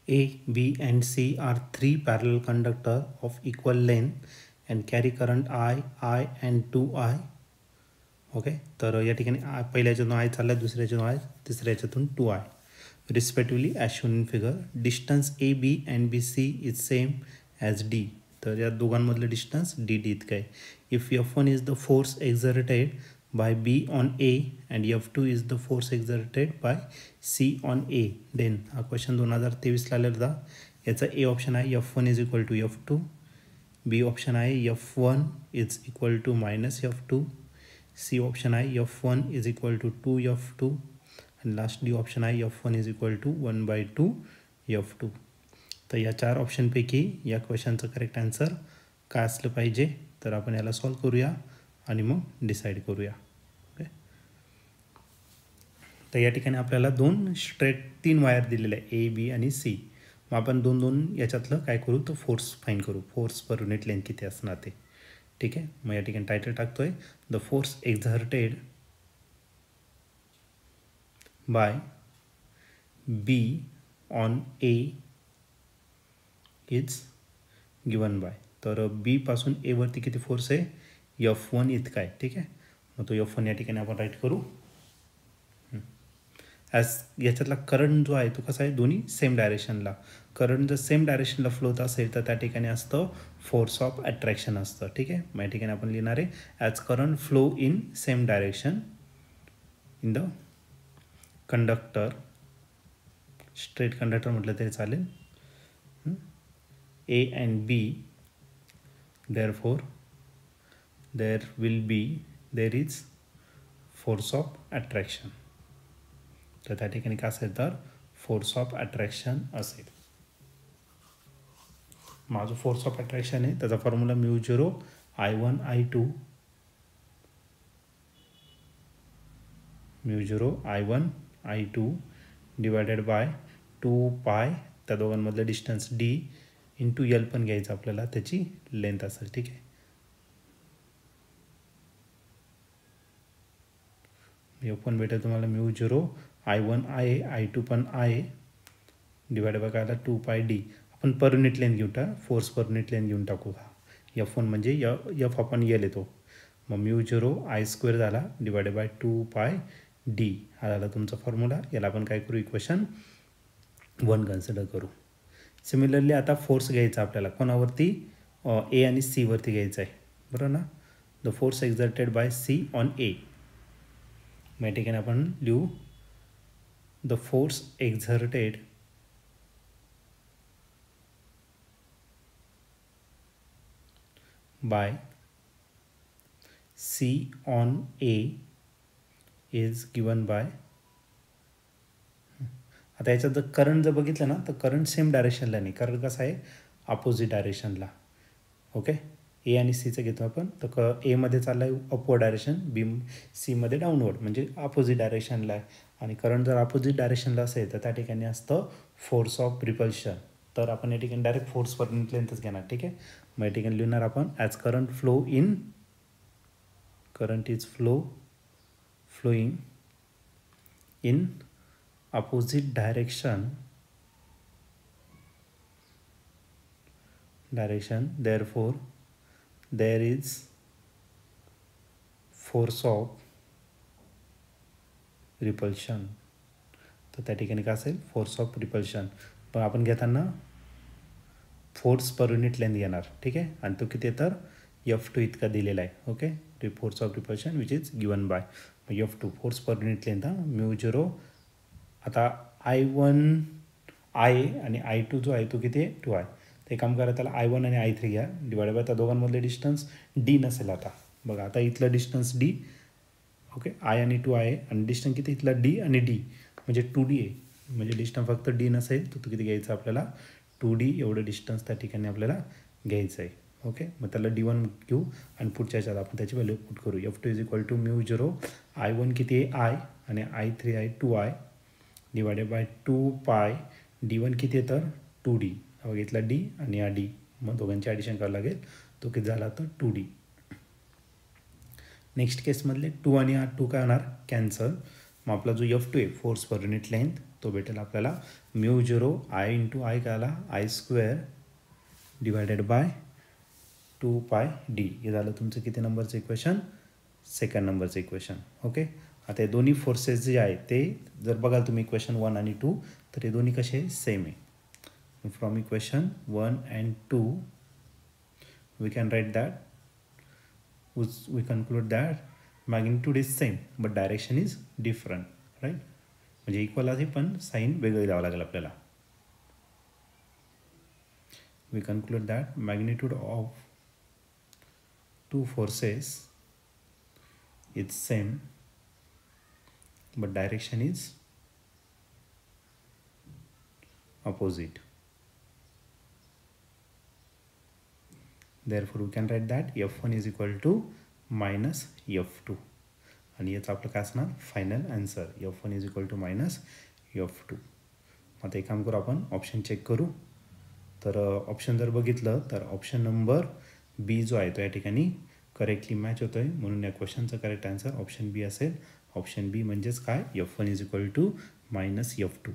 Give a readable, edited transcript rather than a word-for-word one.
A, B and C are three parallel conductor of equal length and carry current I and 2I. Okay, तर या ठिकाणी पहिल्या ह्याच्यातून I चालला, दुसऱ्या ह्याच्यातून आय, तिसऱ्या ह्याच्यातून 2I respectively as shown in figure. Distance A B and B C is same as D. तर या दोघांमधलं डिस्टन्स डी डी इतकं आहे. If F1 is the force exerted by B on A and F2 is the force exerted by C on A, then हा question 2023ला आलेला होता. याचा ए ऑप्शन आहे F1 is equal to F2, B option आहे F1 is equal to minus F2, C option आहे F1 is equal to 2F2 आणि last D option आहे F1 is equal to 1/2 F2. तर या चार ऑप्शनपैकी या क्वेश्चनचं करेक्ट आन्सर काय असलं पाहिजे, तर आपण याला सॉल्व करूया आणि मग डिसाईड करूया. ओके, तर या ठिकाणी आपल्याला तीन वायर दिलेले आहे, ए बी आणि सी. मग आपण दोन दोन याच्यातलं काय करू, तर फोर्स फाईन करू, फोर्स पर युनिट लेंथ किती असणार ते. ठीक आहे, मग या ठिकाणी टायटल टाकतोय the force exerted by B on A is given by. तर बी पासून ए वरती किती फोर्स आहे, F1 इतका आहे. ठीक आहे, मग तो F1 या ठिकाणी आपण राईट करू. ॲज याच्यातला करंट जो आहे तो कसा आहे, दोन्ही सेम डायरेक्शनला. करंट जर सेम डायरेक्शनला फ्लो होत असेल तर त्या ठिकाणी असतं फोर्स ऑफ अट्रॅक्शन असतं. ठीक आहे, मग या ठिकाणी आपण लिहिणार आहे as current flow in same direction in the conductor, straight conductor म्हटलं तरी चालेल, A and B, therefore there is force of attraction. तर त्या ठिकाणी काय असेल, तर फोर्स ऑफ अट्रॅक्शन असेल. माझं फोर्स ऑफ अट्रॅक्शन आहे त्याचा formula μ0 I1 I2 μ0 I1 I2 divided by 2π, त्या दोघांमधलं डिस्टन्स d इंटू एल पण घ्यायचं आपल्याला, त्याची लेंथ असेल. ठीक आहे, हे पण भेटेल तुम्हाला μ0 I1 आहे, I2 पण आहे, डिवायड बाय काय आला 2πd. आपण पर युनिट लेंथ घेऊ, फोर्स पर युनिट लेंथ घेऊन टाकू. हा F1 म्हणजे F आपण एल येतो, मग μ0 I² झाला डिवायडेड बाय 2πd. हा झाला तुमचा फॉर्म्युला. याला आपण काय करू, इक्वेशन 1 कन्सिडर करू. सिमिलरली आता फोर्स घ्यायचा आपल्याला कोणावरती, ए आणि सी वरती घ्यायचा आहे, बरोबर ना. The force exerted by C on A. मग या ठिकाणी आपण लिहू the force exerted by C on A is given by. आता याच्यात जर करंट जर बघितलं ना, तर करंट सेम डायरेक्शनला नाही, करंट कसं आहे अपोजिट डायरेक्शनला. ओके, ए आणि सीचं घेतो आपण, तर एमध्ये चालला आहे अपवर्ड डायरेक्शन, बी सीमध्ये डाऊनवर्ड म्हणजे अपोजिट डायरेक्शनला आहे. आणि करंट जर अपोजिट डायरेक्शनला असेल तर त्या ठिकाणी असतं फोर्स ऑफ रिपल्शन. तर आपण या ठिकाणी डायरेक्ट फोर्स पर युनिट लेंथच घेणार. ठीक आहे, मग या ठिकाणी लिहिणार आपण as current is flowing in opposite direction, therefore there is force of repulsion. तर त्या ठिकाणी काय असेल, फोर्स ऑफ रिपल्शन. पण आपण घेताना फोर्स पर युनिट लेंथ घेणार. ठीक आहे, आणि तो किती तर F2 इतका दिलेला आहे. Okay, force of repulsion which is given by F2 force per unit length. μ0 आता I1 आहे आणि I2 जो आहे तो किती आहे 2 आहे. ते काम करा, त्याला I1 आणि I3 घ्या, डिवाइड बाय त्या दोघांमधले डिस्टन्स डी नसेल. आता बघा, आता इथलं डिस्टन्स डी, ओके, आय आणि 2 आहे, आणि डिस्टन्स किती इथला डी आणि डी म्हणजे 2D आहे. म्हणजे डिस्टन्स फक्त डी नसेल तर तो किती घ्यायचा आपल्याला 2D एवढं डिस्टन्स त्या ठिकाणी आपल्याला घ्यायचं आहे. ओके, मग त्याला D1 घेऊ आणि पुढच्या ह्याच्यात आपण त्याची व्हॅल्यू पुट करू. F2 is equal to μ0 I1 किती आहे आय आणि I3 आहे 2I डिवायडेड बाय 2π. D1 किती आहे तर 2D, बघितला डी आणि हा डी, मग दोघांची ॲडिशन करावं लागेल, तो किती झाला तर 2D. नेक्स्ट केसमधले 2 आणि हा 2 काय होणार कॅन्सल. मग आपला जो F2 आहे फोर्स पर युनिट लेंथ तो भेटेल आपल्याला μ0 I इंटू आय काय आला I square divided by 2πd. हे झालं तुमचं किती नंबरचं इक्वेशन, सेकंड नंबरचं इक्वेशन. ओके, आता हे दोन्ही फोर्सेस जे आहे ते जर बघाल तुम्ही इक्वेशन 1 आणि 2 तर हे दोन्ही कसे सेम आहे. From equation 1 and 2 we can write that we conclude that magnitude is same but direction is different, right? म्हणजे इक्वल आहे पण साईन वेगळं द्यावं लागेल आपल्याला. We conclude that magnitude of two forces is same but direction is opposite. Therefore we can write that F1 is equal to minus F2 आणि याचं आपलं काय असणार final answer F1 is equal to minus F2. आता एक काम करू आपण ऑप्शन चेक करू. तर ऑप्शन जर बघितलं तर ऑप्शन नंबर बी जो आहे तो या ठिकाणी करेक्टली मॅच होतो आहे, म्हणून या क्वेश्चनचं करेक्ट आन्सर ऑप्शन बी असेल. ऑप्शन बी म्हणजेच काय F1 is equal to minus F2.